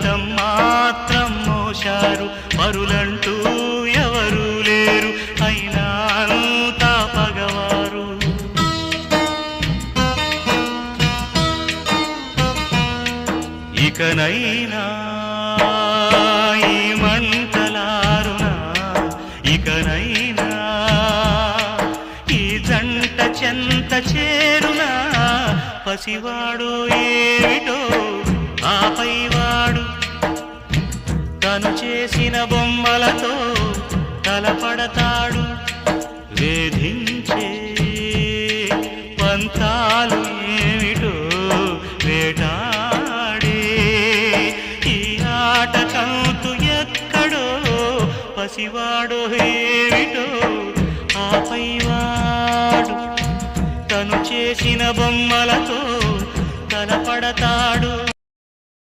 పంతం మాత్రం మోశారు, పరులంటూ ఎవరు లేరు, అయినా అంతా పగవారు. ఇకనైనా ఈ మంటలారునా, ఇకనైనా ఈ జంట చెంత చేరునా, పసివాడు ఏమిటో ఆపైవాడు తను చేసిన బొమ్మలతో తలపడతాడు. వేధించే పంతాలు ఏమిటో వేటాడే ఈ ఆట కంతు ఎక్కడో, పసివాడు ఏమిటో ఆపైవాడు తను చేసిన బొమ్మలతో తలపడతాడు.